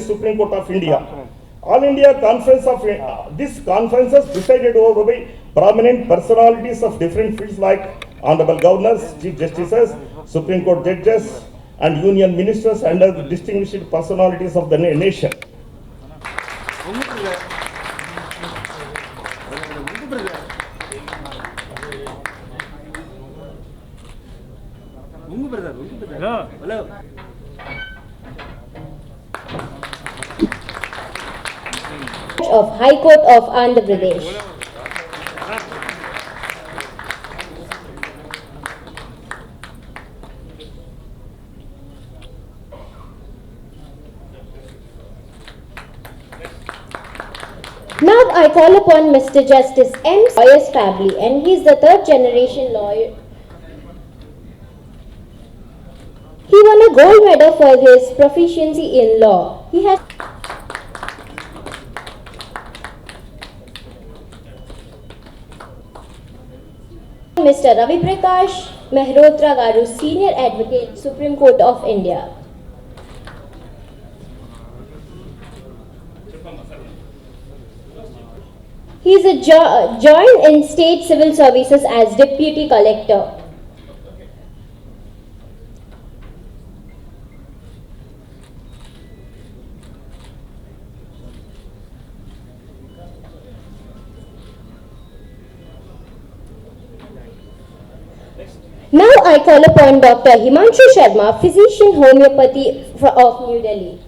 Supreme Court of India. All India Conference of this conferences presided over by prominent personalities of different fields like Honorable Governors, Chief Justices, Supreme Court judges, and Union Ministers and other distinguished personalities of the nation. Of High Court of Andhra Pradesh. Now I call upon Mr. Justice M. Lawyer's family, and he is the third generation lawyer. He won a gold medal for his proficiency in law. He has Mr. Ravi Prakash Mehrotra Garu, Senior Advocate, Supreme Court of India. He is joined in State Civil Services as Deputy Collector. Now I call upon Dr. Himanshu Sharma, Physician Homeopathy of New Delhi.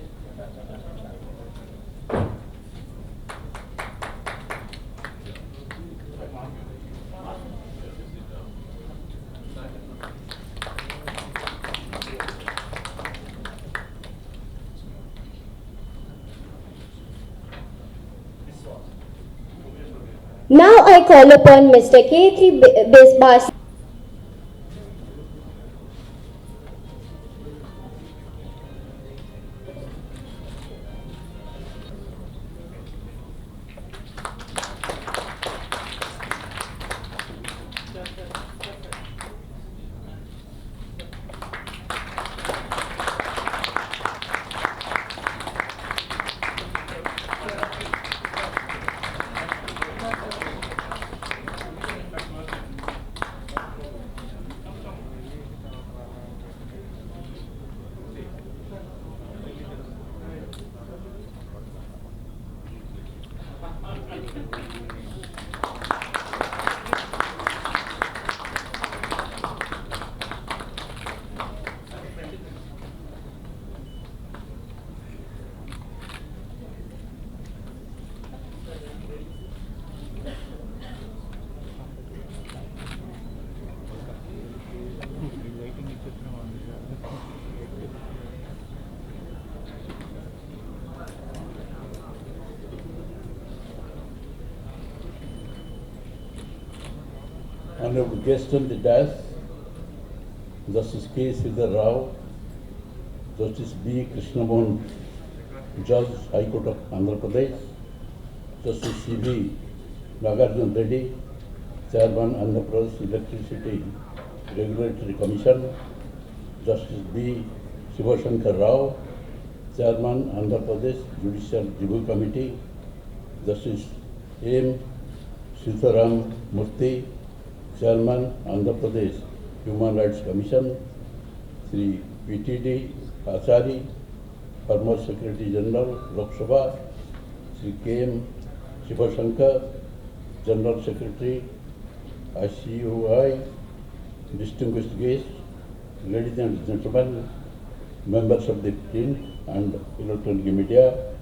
Now I call upon Mr. K3 Biswabhusan. Honorable guest on the dais, Justice K. Sridhar Rao, Justice B. Krishnamohan, Judge, High Court of Andhra Pradesh, Justice C.V. Nagarjuna Reddy, Chairman, Andhra Pradesh Electricity Regulatory Commission, Justice B. Shivashankar Rao, Chairman, Andhra Pradesh Judicial Review Committee, Justice M. Sitaram Murthy, Chairman, Andhra Pradesh Human Rights Commission, Sri P.T.D. Achari, former Secretary General, Lok Sabha, Sri K.M. Shivashankar, General Secretary, ICOI, distinguished guests, ladies and gentlemen, members of the print and electronic media,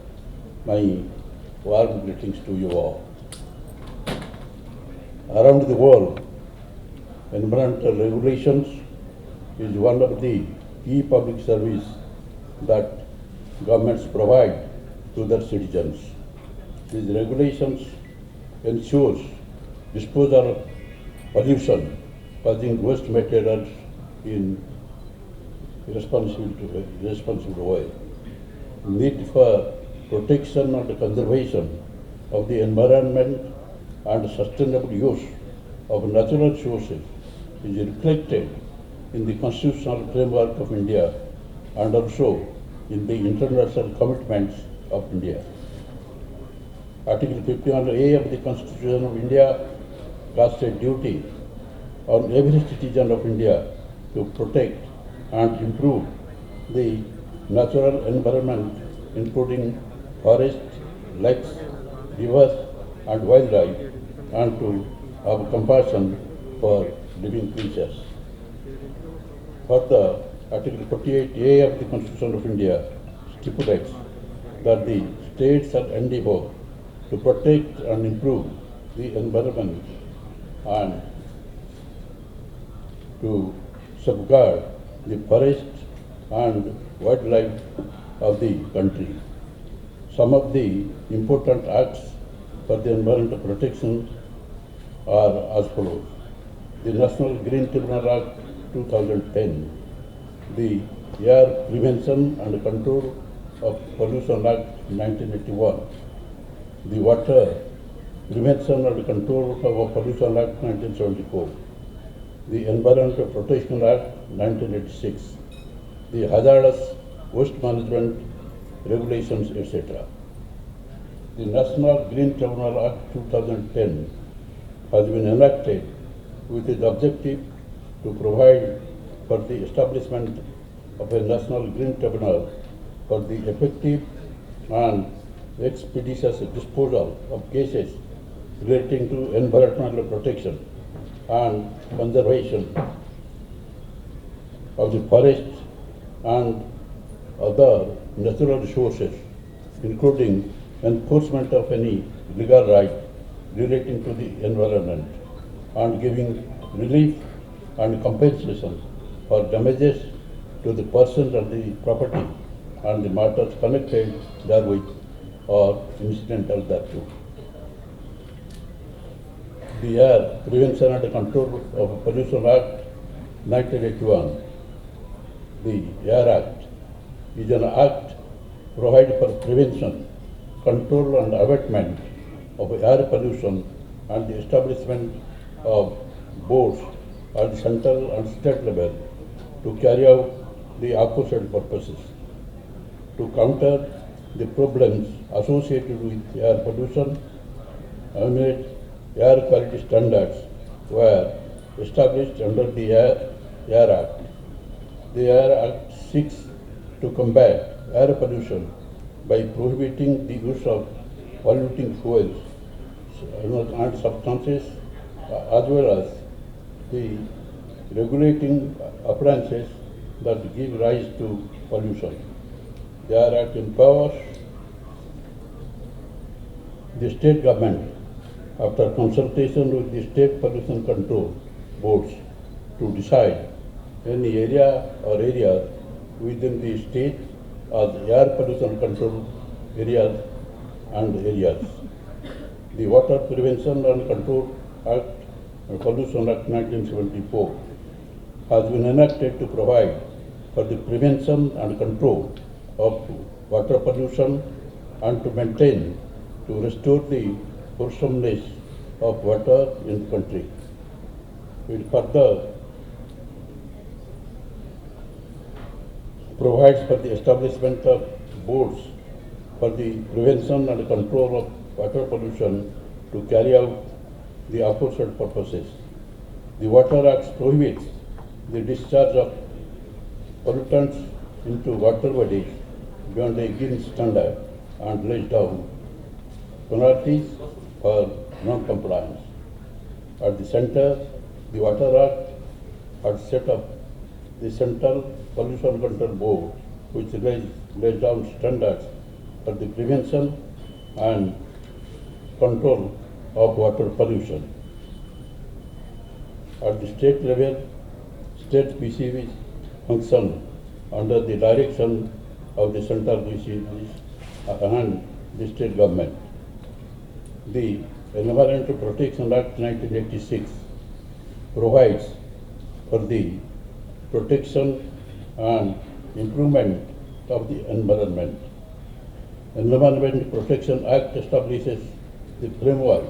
my warm greetings to you all. Around the world, environmental regulations is one of the key public service that governments provide to their citizens. These regulations ensures disposal of pollution causing waste materials in responsible way. Need for protection and conservation of the environment and sustainable use of natural resources is reflected in the constitutional framework of India and also in the international commitments of India. Article 51A of the Constitution of India casts a duty on every citizen of India to protect and improve the natural environment, including forests, lakes, rivers, and wildlife, and to have compassion for living creatures. Further, Article 48A of the Constitution of India stipulates that the states shall endeavour to protect and improve the environment and to safeguard the forests and wildlife of the country. Some of the important acts for the environmental protection are as follows: the National Green Tribunal Act 2010, the Air Prevention and Control of Pollution Act 1981, the Water Prevention and Control of Pollution Act 1974, the Environmental Protection Act 1986, the Hazardous Waste Management Regulations, etc. The National Green Tribunal Act 2010 has been enacted with the objective to provide for the establishment of a National Green Tribunal for the effective and expeditious disposal of cases relating to environmental protection and conservation of the forests and other natural resources, including enforcement of any legal right relating to the environment, and giving relief and compensation for damages to the persons and the property and the matters connected therewith or incidental thereto. The Air Prevention and Control of Pollution Act 1981, the Air Act, is an act providing for prevention, control and abatement of air pollution and the establishment of boards at the central and state level to carry out the aforesaid purposes. To counter the problems associated with air pollution, air quality standards were established under the Air Act. The Air Act seeks to combat air pollution by prohibiting the use of polluting fuels and substances, as well as the regulating appliances that give rise to pollution. The Air Act empowers the state government, after consultation with the state pollution control boards, to decide any area or areas within the state as air pollution control areas and areas. The Water Prevention and Control Act, Pollution Act 1974, has been enacted to provide for the prevention and control of water pollution and to maintain, to restore the wholesomeness of water in the country. It further provides for the establishment of boards for the prevention and control of water pollution to carry out the aforesaid purposes. The Water Act prohibits the discharge of pollutants into water bodies beyond a given standard and lays down penalties for non-compliance. At the center, the Water Act has set up the Central Pollution Control Board, which lays down standards for the prevention and control of water pollution. At the state level, state PCBs function under the direction of the central PCBs and the state government. The Environmental Protection Act 1986 provides for the protection and improvement of the environment. Environment Protection Act establishes the framework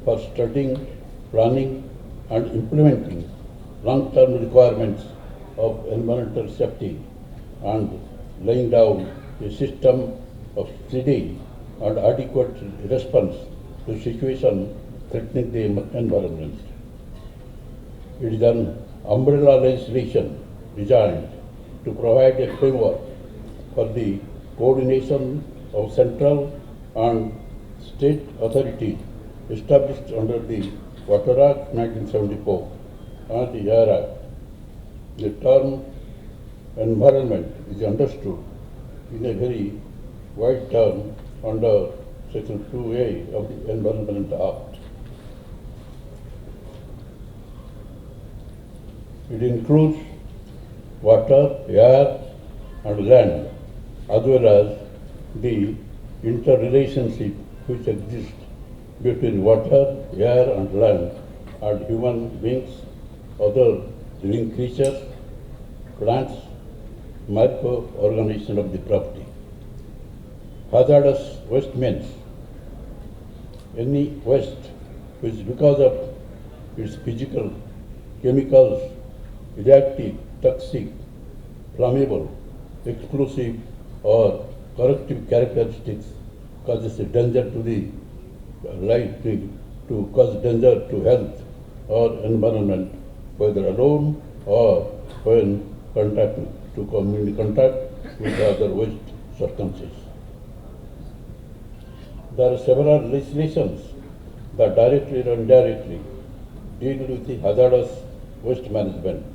for studying, planning and implementing long-term requirements of environmental safety and laying down a system of steady and adequate response to situation threatening the environment. It is an umbrella legislation designed to provide a framework for the coordination of central and state authorities established under the Water Act 1974 and the Air Act. The term environment is understood in a very wide term under Section 2A of the Environmental Act. It includes water, air and land, as well as the interrelationship which exists between water, air and land and human beings, other living creatures, plants, microorganisms of the property. Hazardous waste means any waste which because of its physical, chemicals, reactive, toxic, flammable, explosive or corrosive characteristics causes a danger to the life, to cause danger to health or environment, whether alone or when to come in contact with other waste substances. There are several legislations that directly or indirectly deal with the hazardous waste management.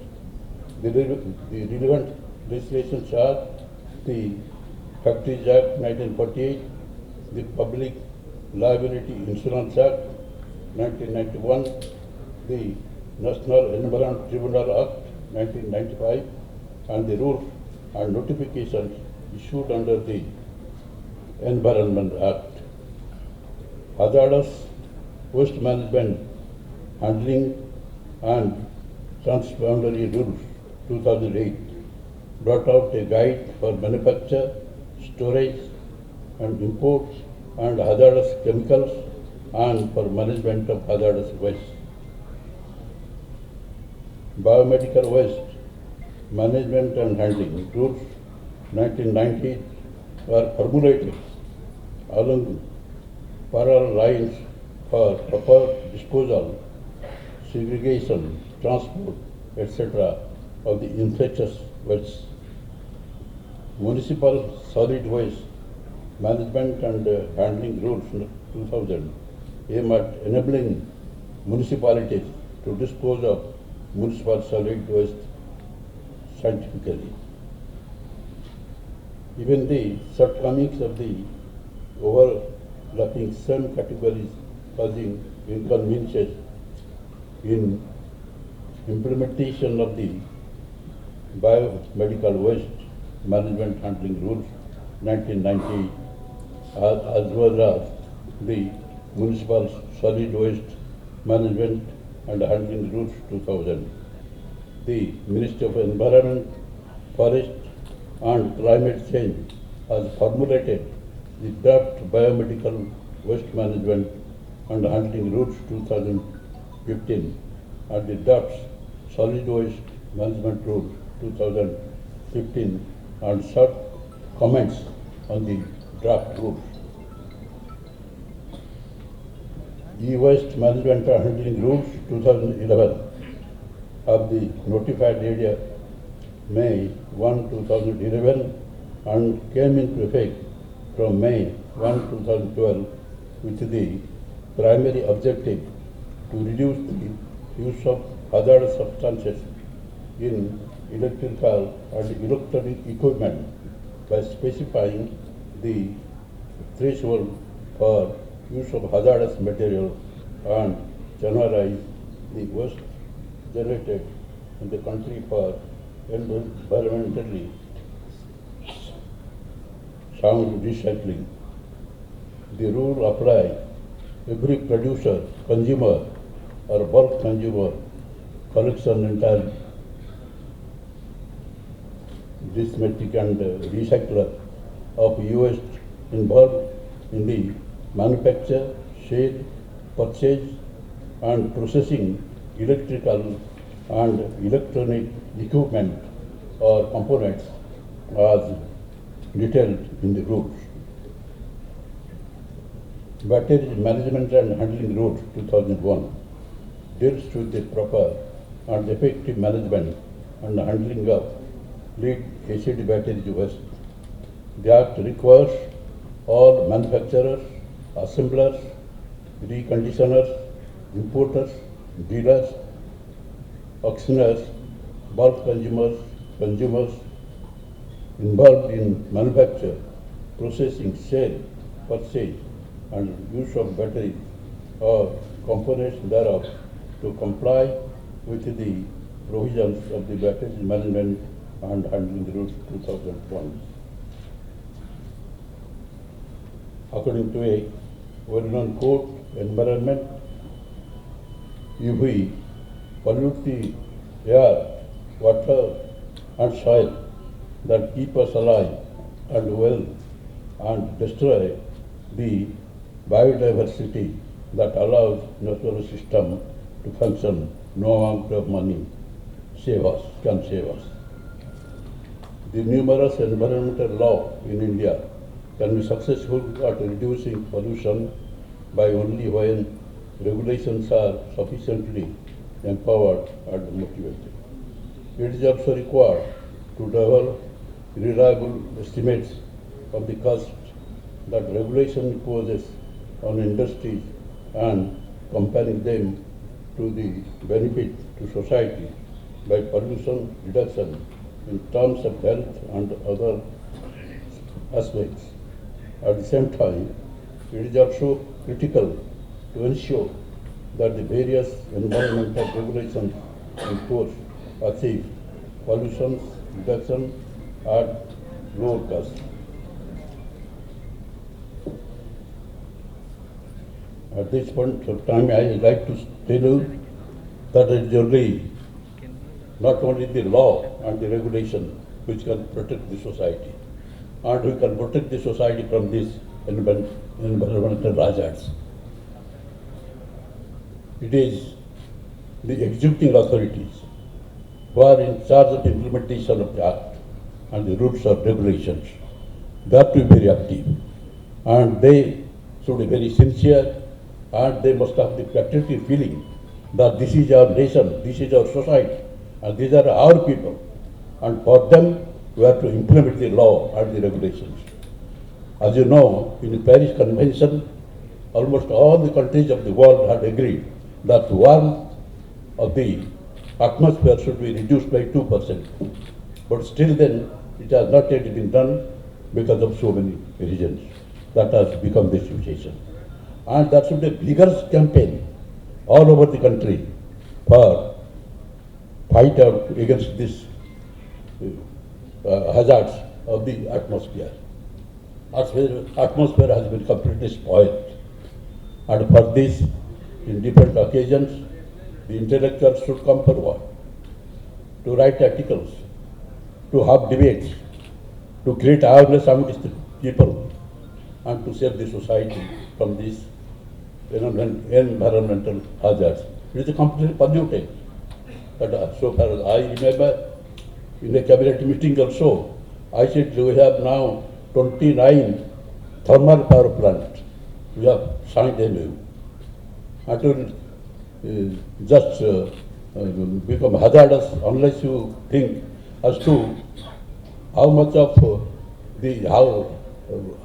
The relevant legislations are the Factories Act 1948, the Public Liability Insurance Act 1991, the National Environment Tribunal Act 1995, and the rules and notifications issued under the Environment Act. Hazardous waste management, handling and transboundary rules 2008 brought out a guide for manufacture, storage and import and hazardous chemicals and for management of hazardous waste. Biomedical waste management and handling rules 1990 were formulated along parallel lines for proper disposal, segregation, transport, etc. of the infectious wastes. Municipal solid waste management and handling rules 2000 aim at enabling municipalities to dispose of municipal solid waste scientifically. Even the shortcomings of the overlapping some categories causing inconveniences in implementation of the biomedical waste management handling rules 1998 as well as the municipal solid waste management and handling rules 2000. The Ministry of Environment, Forest and Climate Change has formulated the draft biomedical waste management and handling rules 2015 and the draft solid waste management rules 2015 and short comments on the draft rules. E-waste management and handling rules 2011 of the notified area May 1, 2011 and came into effect from May 1, 2012 with the primary objective to reduce the use of hazardous substances in electrical and electronic equipment by specifying the threshold for use of hazardous material and generalize the waste generated in the country for environmentally sound recycling. The rule applies every producer, consumer or bulk consumer, collection entire dismetric and recycler of e-waste involved in the manufacture, sale, purchase and processing electrical and electronic equipment or components as detailed in the rules. Battery Management and Handling Rules 2001 deals with the proper and effective management and handling of lead acid battery waste. The Act requires all manufacturers, assemblers, reconditioners, importers, dealers, auctioneers, bulk consumers involved in manufacture, processing, sale, purchase, and use of batteries or components thereof to comply with the provisions of the Battery Management and Handling Rules 2001. According to a well-known quote, environment, if we pollute the air, water, and soil that keep us alive and well and destroy the biodiversity that allows natural system to function, no amount of money can save us. The numerous environmental law in India can be successful at reducing pollution by only when regulations are sufficiently empowered and motivated. It is also required to develop reliable estimates of the cost that regulation imposes on industries and comparing them to the benefit to society by pollution reduction in terms of health and other aspects. At the same time, it is also critical to ensure that the various environmental regulations in force achieve pollution reduction at lower cost. At this point of time, I would like to tell you that it is only not only the law and the regulation which can protect the society, and we can protect the society from these environmental hazards. It is the executing authorities who are in charge of the implementation of the Act and the rules or regulations. They have to be very active, and they should be very sincere, and they must have the patriotic feeling that this is our nation, this is our society, and these are our people, and for them we have to implement the law and the regulations. As you know, in the Paris Convention, almost all the countries of the world had agreed that warmth of the atmosphere should be reduced by 2%. But still then, it has not yet been done because of so many reasons. That has become the situation. And that should be a vigorous campaign all over the country for fight out against this hazards of the atmosphere. Atmosphere has been completely spoiled. And for this, in different occasions, the intellectuals should come forward to write articles, to have debates, to create awareness amongst the people, and to save the society from these environmental hazards. It is completely polluted. But so far as I remember, in a cabinet meeting also, I said we have now 29 thermal power plants. We have signed MOU. It will just become hazardous unless you think as to how much of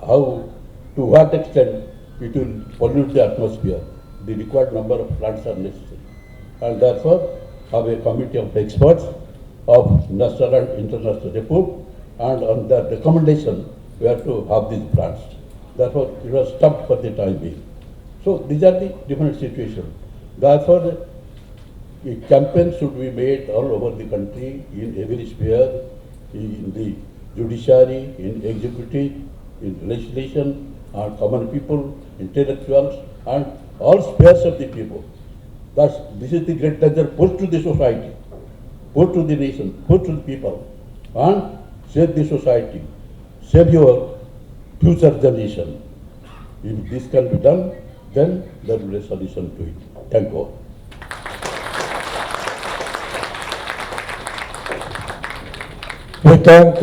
how to what extent it will pollute the atmosphere. The required number of plants are necessary. And therefore, have a committee of experts of national and international report, and on that recommendation, we have to have these plants. Therefore, it was stopped for the time being. So these are the different situations. Therefore, a campaign should be made all over the country, in every sphere, in the judiciary, in executive, in legislation, and common people, intellectuals, and all spheres of the people. This is the great danger put to the society, put to the nation, put to the people, and save the society, save your future generation. If this can be done, then there will be a solution to it. Thank you all. We thank